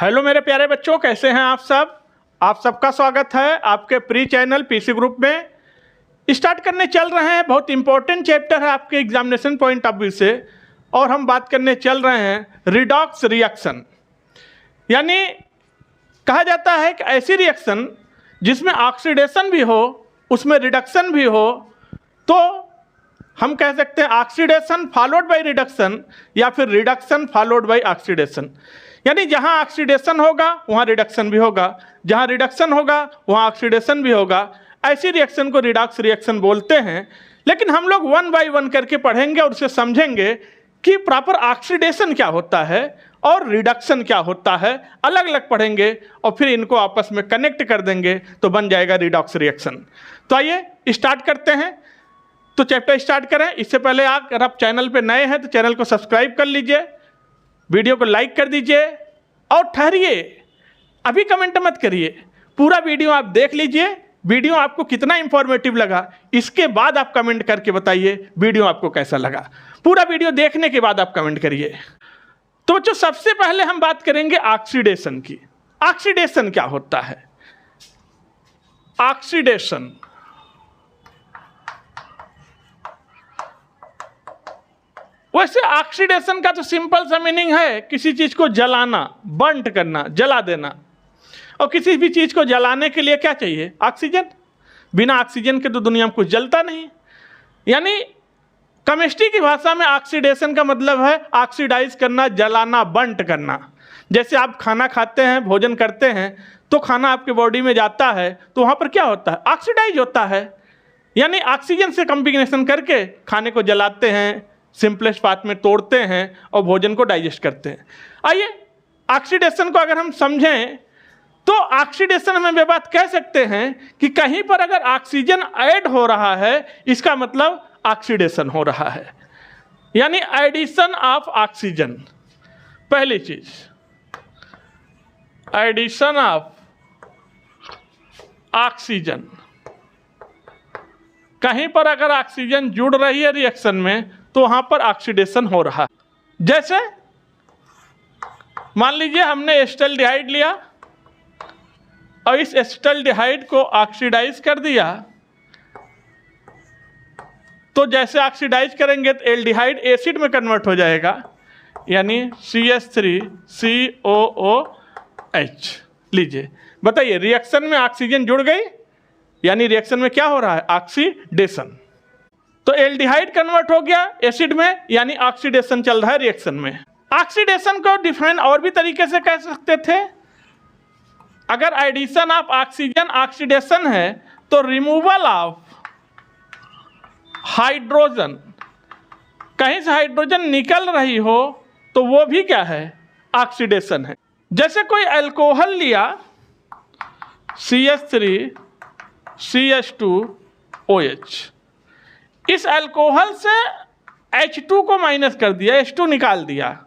Hello मेरे प्यारे बच्चों, कैसे हैं आप सब। आप सबका स्वागत है आपके प्री चैनल पीसी ग्रुप में। स्टार्ट करने चल रहे हैं, बहुत इंपॉर्टेंट चैप्टर है आपके एग्जामिनेशन पॉइंट ऑफ व्यू से, और हम बात करने चल रहे हैं रिडॉक्स रिएक्शन। यानी कहा जाता है कि ऐसी रिएक्शन जिसमें ऑक्सीडेशन भी हो, उसमें रिडक्शन भी हो, तो हम कह सकते हैं ऑक्सीडेशन फॉलोड बाय रिडक्शन या फिर रिडक्शन फॉलोड बाय ऑक्सीडेशन। यानी जहां ऑक्सीडेशन होगा वहां रिडक्शन भी होगा, जहां रिडक्शन होगा वहां ऑक्सीडेशन भी होगा। ऐसी रिएक्शन को रिडॉक्स रिएक्शन बोलते हैं। लेकिन हम लोग वन बाय वन करके पढ़ेंगे और उसे समझेंगे कि प्रॉपर ऑक्सीडेशन क्या होता है और रिडक्शन क्या होता है, अलग अलग पढ़ेंगे और फिर इनको आपस में कनेक्ट कर देंगे तो बन जाएगा रिडॉक्स रिएक्शन। तो आइए स्टार्ट करते हैं। तो चैप्टर स्टार्ट करें। इससे पहले अगर आप चैनल पे नए हैं तो चैनल को सब्सक्राइब कर लीजिए, वीडियो को लाइक कर दीजिए और ठहरिए, अभी कमेंट मत करिए, पूरा वीडियो आप देख लीजिए। वीडियो आपको कितना इंफॉर्मेटिव लगा इसके बाद आप कमेंट करके बताइए वीडियो आपको कैसा लगा। पूरा वीडियो देखने के बाद आप कमेंट करिए। तो बच्चों, सबसे पहले हम बात करेंगे ऑक्सीडेशन की। ऑक्सीडेशन क्या होता है? ऑक्सीडेशन वैसे ऑक्सीडेशन का तो सिंपल सा मीनिंग है किसी चीज को जलाना, बर्न करना, जला देना। और किसी भी चीज को जलाने के लिए क्या चाहिए? ऑक्सीजन। बिना ऑक्सीजन के तो दुनिया में कुछ जलता नहीं। यानी केमिस्ट्री की भाषा में ऑक्सीडेशन का मतलब है ऑक्सीडाइज करना, जलाना, बर्न करना। जैसे आप खाना खाते हैं, भोजन करते हैं, तो खाना आपके बॉडी में जाता है तो वहाँ पर क्या होता है? ऑक्सीडाइज होता है। यानी ऑक्सीजन से कॉम्बिनेशन करके खाने को जलाते हैं, सिंपलेस्ट पाथ में तोड़ते हैं और भोजन को डाइजेस्ट करते हैं। आइए ऑक्सीडेशन को अगर हम समझें तो ऑक्सीडेशन में वे बात कह सकते हैं कि कहीं पर अगर ऑक्सीजन ऐड हो रहा है इसका मतलब ऑक्सीडेशन हो रहा है, यानी एडिशन ऑफ ऑक्सीजन। पहली चीज एडिशन ऑफ ऑक्सीजन। कहीं पर अगर ऑक्सीजन जुड़ रही है रिएक्शन में तो वहां पर ऑक्सीडेशन हो रहा है। जैसे मान लीजिए हमने एसिटाल्डिहाइड लिया और इस एसिटाल्डिहाइड को ऑक्सीडाइज कर दिया, तो जैसे ऑक्सीडाइज करेंगे तो एल्डिहाइड एसिड में कन्वर्ट हो जाएगा, यानी CH3COOH। लीजिए बताइए, रिएक्शन में ऑक्सीजन जुड़ गई, यानी रिएक्शन में क्या हो रहा है? ऑक्सीडेशन। तो एल्डिहाइड कन्वर्ट हो गया एसिड में, यानी ऑक्सीडेशन चल रहा है रिएक्शन में। ऑक्सीडेशन को डिफाइन और भी तरीके से कह सकते थे। अगर एडिशन ऑफ ऑक्सीजन ऑक्सीडेशन है तो रिमूवल ऑफ हाइड्रोजन, कहीं से हाइड्रोजन निकल रही हो तो वो भी क्या है? ऑक्सीडेशन है। जैसे कोई अल्कोहल लिया CH3CH2OH, इस अल्कोहल से H2 को माइनस कर दिया, H2 निकाल दिया।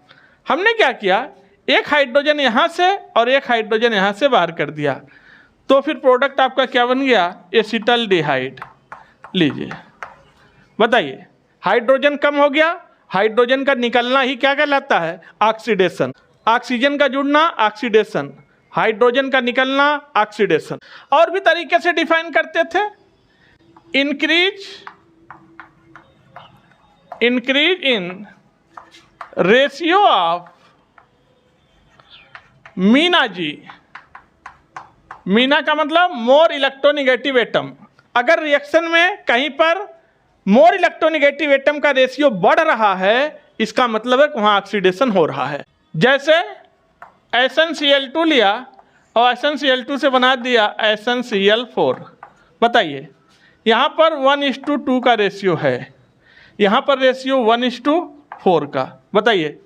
हमने क्या किया? एक हाइड्रोजन यहाँ से और एक हाइड्रोजन यहाँ से बाहर कर दिया, तो फिर प्रोडक्ट आपका क्या बन गया? एसिटाल्डिहाइड। लीजिए बताइए, हाइड्रोजन कम हो गया, हाइड्रोजन का निकलना ही क्या कहलाता है? ऑक्सीडेशन। ऑक्सीजन का जुड़ना ऑक्सीडेशन, हाइड्रोजन का निकलना ऑक्सीडेशन। और भी तरीके से डिफाइन करते थे। Increase in ratio of Meena ji. Meena का मतलब मोर इलेक्ट्रोनिगेटिव एटम। अगर रिएक्शन में कहीं पर मोर इलेक्ट्रोनिगेटिव एटम का रेशियो बढ़ रहा है इसका मतलब है कि वहाँ ऑक्सीडेशन हो रहा है। जैसे SnCl2 लिया और SnCl2 से बना दिया SnCl4। बताइए, यहाँ पर 1:2 का रेशियो है, यहाँ पर रेशियो 1:4 का। बताइए,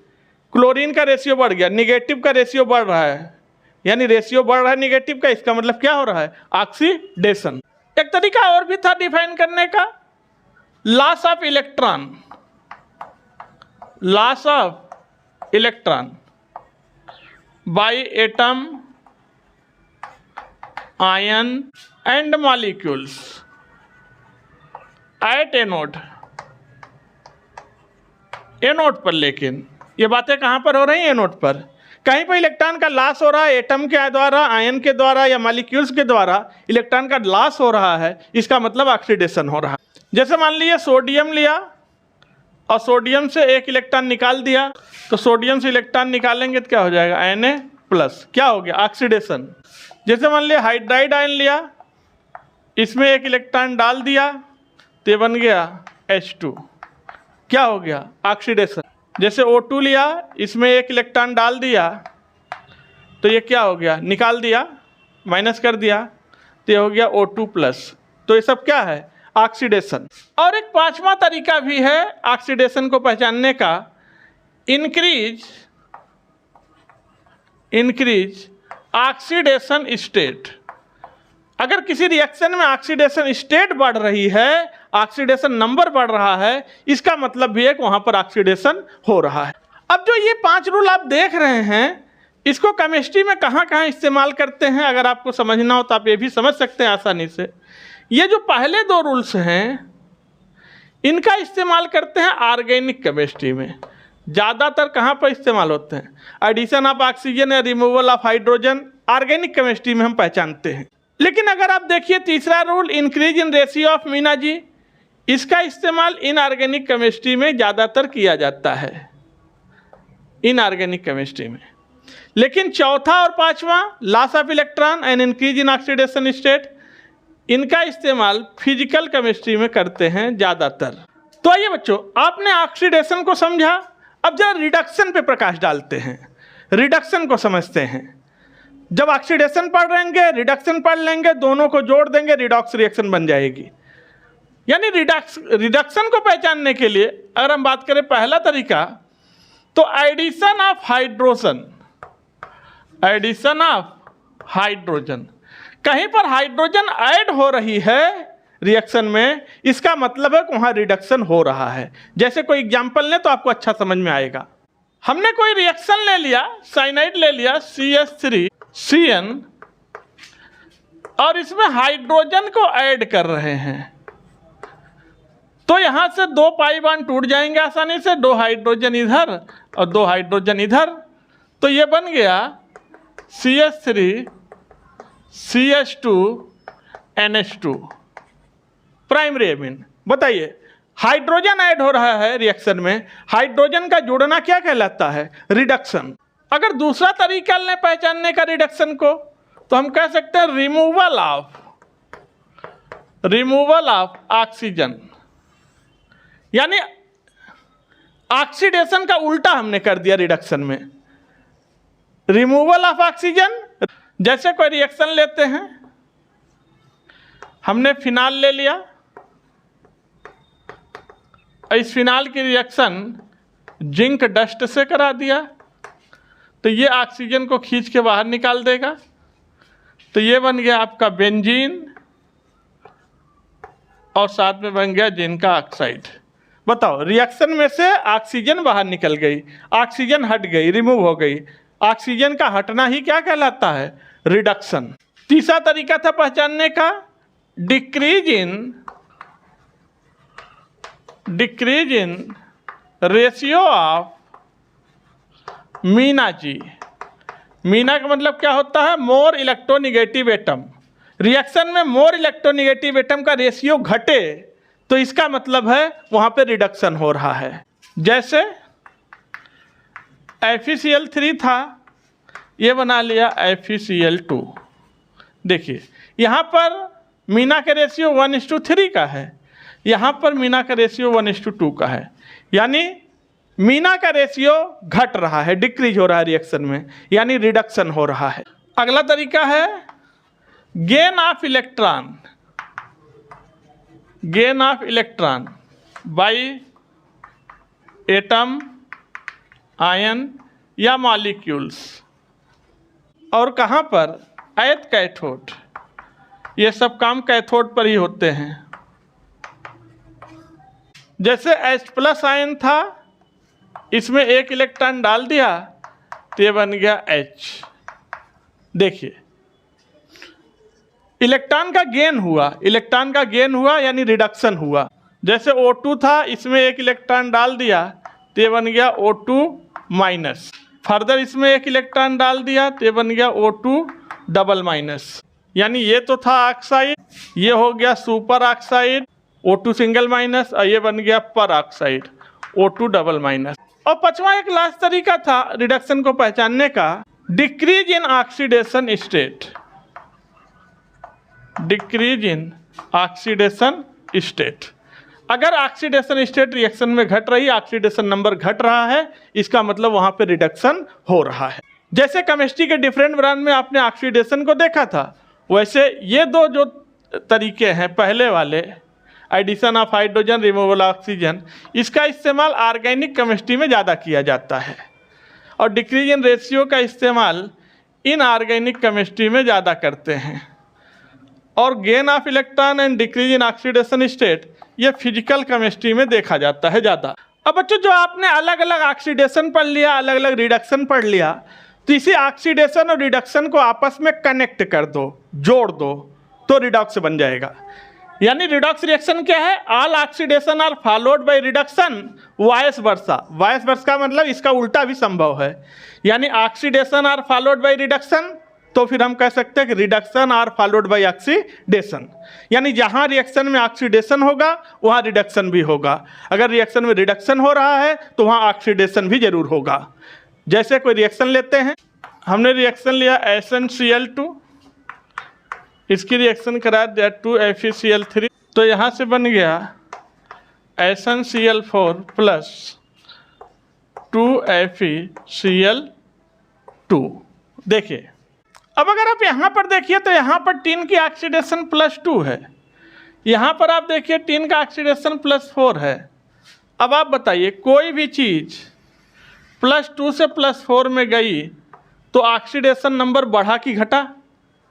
क्लोरीन का रेशियो बढ़ गया, निगेटिव का रेशियो बढ़ रहा है, यानी रेशियो बढ़ रहा है निगेटिव का, इसका मतलब क्या हो रहा है? ऑक्सीडेशन। एक तरीका और भी था डिफाइन करने का, loss of electron. Loss of electron by atom, ion and molecules at anode. Anode पर, लेकिन ये बातें कहाँ पर हो रही हैं? एनोड पर। कहीं पर इलेक्ट्रॉन का लॉस हो रहा है एटम के द्वारा, आयन के द्वारा या मॉलिक्यूल्स के द्वारा इलेक्ट्रॉन का लॉस हो रहा है, इसका मतलब ऑक्सीडेशन हो रहा है। जैसे मान लीजिए सोडियम लिया और सोडियम से एक इलेक्ट्रॉन निकाल दिया, तो सोडियम से इलेक्ट्रॉन निकालेंगे तो क्या हो जाएगा, Na+, क्या हो गया, ऑक्सीडेशन। जैसे मान लिया हाइड्राइड आयन लिया, इसमें एक इलेक्ट्रॉन डाल दिया तो ये बन गया H2, क्या हो गया, ऑक्सीडेशन। जैसे O2 लिया, इसमें एक इलेक्ट्रॉन डाल दिया तो ये क्या हो गया, निकाल दिया, माइनस कर दिया तो ये हो गया O2+। तो ये सब क्या है, ऑक्सीडेशन। और एक पांचवा तरीका भी है ऑक्सीडेशन को पहचानने का, इंक्रीज ऑक्सीडेशन स्टेट। अगर किसी रिएक्शन में ऑक्सीडेशन स्टेट बढ़ रही है, ऑक्सीडेशन नंबर बढ़ रहा है, इसका मतलब भी है कि वहां पर ऑक्सीडेशन हो रहा है। अब जो ये 5 रूल आप देख रहे हैं, इसको केमिस्ट्री में कहाँ कहाँ इस्तेमाल करते हैं, अगर आपको समझना हो तो आप ये भी समझ सकते हैं आसानी से। ये जो पहले 2 रूल्स हैं, इनका इस्तेमाल करते हैं ऑर्गेनिक केमिस्ट्री में। ज़्यादातर कहाँ पर इस्तेमाल होते हैं, एडिशन ऑफ ऑक्सीजन या removal of hydrogen, organic chemistry में हम पहचानते हैं। लेकिन अगर आप देखिए तीसरा rule, increase in ratio of Meena ji, इसका इस्तेमाल इनऑर्गेनिक केमिस्ट्री में ज़्यादातर किया जाता है, इनऑर्गेनिक केमिस्ट्री में। लेकिन चौथा और पांचवा, loss of electron and increase in oxidation state, इनका इस्तेमाल फिजिकल केमिस्ट्री में करते हैं ज़्यादातर। तो आइए बच्चों, आपने ऑक्सीडेशन को समझा, अब जरा रिडक्शन पे प्रकाश डालते हैं, रिडक्शन को समझते हैं। जब ऑक्सीडेशन पढ़ लेंगे, रिडक्शन पढ़ लेंगे, दोनों को जोड़ देंगे, रिडॉक्स रिएक्शन बन जाएगी। यानी रिडक्शन को पहचानने के लिए अगर हम बात करें पहला तरीका, तो addition of hydrogen, addition of hydrogen, कहीं पर हाइड्रोजन ऐड हो रही है रिएक्शन में, इसका मतलब है कि वहाँ रिडक्शन हो रहा है। जैसे कोई एग्जाम्पल लें तो आपको अच्छा समझ में आएगा। हमने कोई रिएक्शन ले लिया, साइनाइड ले लिया CH3CN, और इसमें हाइड्रोजन को ऐड कर रहे हैं, तो यहाँ से 2 पाई बॉन्ड टूट जाएंगे आसानी से, 2 हाइड्रोजन इधर और 2 हाइड्रोजन इधर, तो ये बन गया CH3 CH2 NH2 primary amine. बताइए, हाइड्रोजन ऐड हो रहा है रिएक्शन में, हाइड्रोजन का जुड़ना क्या कहलाता है, रिडक्शन। अगर दूसरा तरीका लें पहचानने का रिडक्शन को, तो हम कह सकते हैं रिमूवल ऑफ ऑक्सीजन। यानी ऑक्सीडेशन का उल्टा हमने कर दिया रिडक्शन में, रिमूवल ऑफ ऑक्सीजन। जैसे कोई रिएक्शन लेते हैं, हमने फिनाल ले लिया, इस फिनाल की रिएक्शन जिंक डस्ट से करा दिया, तो ये ऑक्सीजन को खींच के बाहर निकाल देगा, तो ये बन गया आपका बेंजीन, और साथ में बन गया जिंक ऑक्साइड। बताओ, रिएक्शन में से ऑक्सीजन बाहर निकल गई, ऑक्सीजन हट गई, रिमूव हो गई। ऑक्सीजन का हटना ही क्या कहलाता है, रिडक्शन। तीसरा तरीका था पहचानने का, decrease in ratio of Meena ji. Meena का मतलब क्या होता है, मोर इलेक्ट्रोनिगेटिव एटम। रिएक्शन में मोर इलेक्ट्रोनिगेटिव एटम का रेशियो घटे तो इसका मतलब है वहाँ पे रिडक्शन हो रहा है। जैसे FeCl3 था, ये बना लिया FeCl2। देखिए यहाँ पर मीना का रेशियो 1:3 का है, यहाँ पर मीना का रेशियो 1:2 का है, यानी मीना का रेशियो घट रहा है, डिक्रीज हो रहा है रिएक्शन में, यानी रिडक्शन हो रहा है। अगला तरीका है gain of electron by atom, ion या मॉलिक्यूल्स। और कहाँ पर, एट कैथोड। ये सब काम कैथोड पर ही होते हैं। जैसे H+ आयन था, इसमें एक इलेक्ट्रॉन डाल दिया तो ये बन गया H। देखिए, इलेक्ट्रॉन का गेन हुआ यानी रिडक्शन हुआ। जैसे O2 था, इसमें एक इलेक्ट्रॉन डाल दिया तो ये बन गया O2-। फर्दर इसमें एक इलेक्ट्रॉन डाल दिया तो ये बन गया O2 डबल माइनस, यानी ये तो था ऑक्साइड, ये हो गया super oxide O2 single minus, और ये बन गया पर ऑक्साइड O2 डबल माइनस। और पांचवा एक लास्ट तरीका था रिडक्शन को पहचानने का, decrease in oxidation state. Decrease in oxidation state, अगर ऑक्सीडेशन स्टेट रिएक्शन में घट रही, ऑक्सीडेशन नंबर घट रहा है, इसका मतलब वहां पे रिडक्शन हो रहा है। जैसे केमिस्ट्री के डिफरेंट ब्रांच में आपने ऑक्सीडेशन को देखा था, वैसे ये दो जो तरीके हैं पहले वाले, addition of hydrogen, removal oxygen, इसका इस्तेमाल ऑर्गेनिक केमिस्ट्री में ज़्यादा किया जाता है, और डिक्रीज इन रेशियो का इस्तेमाल इनऑर्गेनिक केमिस्ट्री में ज़्यादा करते हैं। और gain of electron and decrease in oxidation state ये फिजिकल केमिस्ट्री में देखा जाता है ज़्यादा। अब बच्चों, जो आपने अलग अलग ऑक्सीडेशन पढ़ लिया, अलग अलग रिडक्शन पढ़ लिया, तो इसी ऑक्सीडेशन और रिडक्शन को आपस में कनेक्ट कर दो, जोड़ दो, तो रिडॉक्स बन जाएगा। यानी रिडॉक्स रिएक्शन क्या है? All oxidation are followed by reduction vice versa. Vice versa का मतलब इसका उल्टा भी संभव है, यानी oxidation are followed by reduction, तो फिर हम कह सकते हैं कि reduction are followed by oxidation. यानी जहाँ रिएक्शन में ऑक्सीडेशन होगा वहाँ रिडक्शन भी होगा, अगर रिएक्शन में रिडक्शन हो रहा है तो वहाँ ऑक्सीडेशन भी जरूर होगा। जैसे कोई रिएक्शन लेते हैं, हमने रिएक्शन लिया SnCl2, इसकी रिएक्शन करा दिया 2FeCl3, तो यहाँ से बन गया SnCl4 प्लस 2FeCl2। देखिए, अब अगर आप यहाँ पर देखिए तो यहाँ पर टीन की ऑक्सीडेशन +2 है, यहाँ पर आप देखिए टीन का ऑक्सीडेशन +4 है। अब आप बताइए, कोई भी चीज़ +2 से +4 में गई तो ऑक्सीडेशन नंबर बढ़ा कि घटा?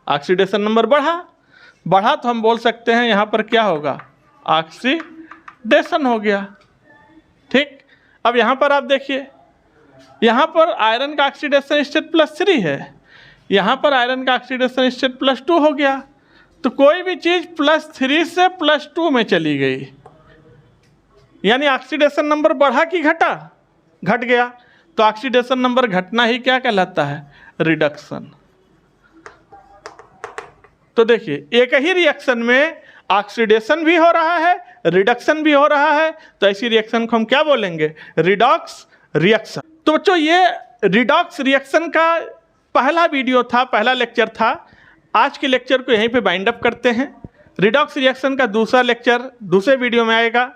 ऑक्सीडेशन नंबर बढ़ा तो हम बोल सकते हैं यहाँ पर क्या होगा? ऑक्सीडेशन हो गया। ठीक, अब यहाँ पर आप देखिए, यहाँ पर आयरन का ऑक्सीडेशन स्टेट +3 है, यहाँ पर आयरन का ऑक्सीडेशन स्टेट +2 हो गया। तो कोई भी चीज़ +3 से +2 में चली गई, यानी ऑक्सीडेशन नंबर बढ़ा कि घटा? घट गया। तो ऑक्सीडेशन नंबर घटना ही क्या कहलाता है? रिडक्शन। तो देखिए, एक ही रिएक्शन में ऑक्सीडेशन भी हो रहा है, रिडक्शन भी हो रहा है, तो ऐसी रिएक्शन को हम क्या बोलेंगे? Redox reaction. तो बच्चों, ये रिडॉक्स रिएक्शन का पहला वीडियो था, पहला लेक्चर था। आज के लेक्चर को यहीं पे बाइंड अप करते हैं। रिडॉक्स रिएक्शन का दूसरा लेक्चर दूसरे वीडियो में आएगा।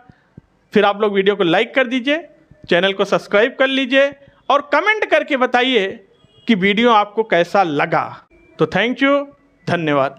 फिर आप लोग वीडियो को लाइक कर दीजिए, चैनल को सब्सक्राइब कर लीजिए, और कमेंट करके बताइए कि वीडियो आपको कैसा लगा। तो थैंक यू, धन्यवाद।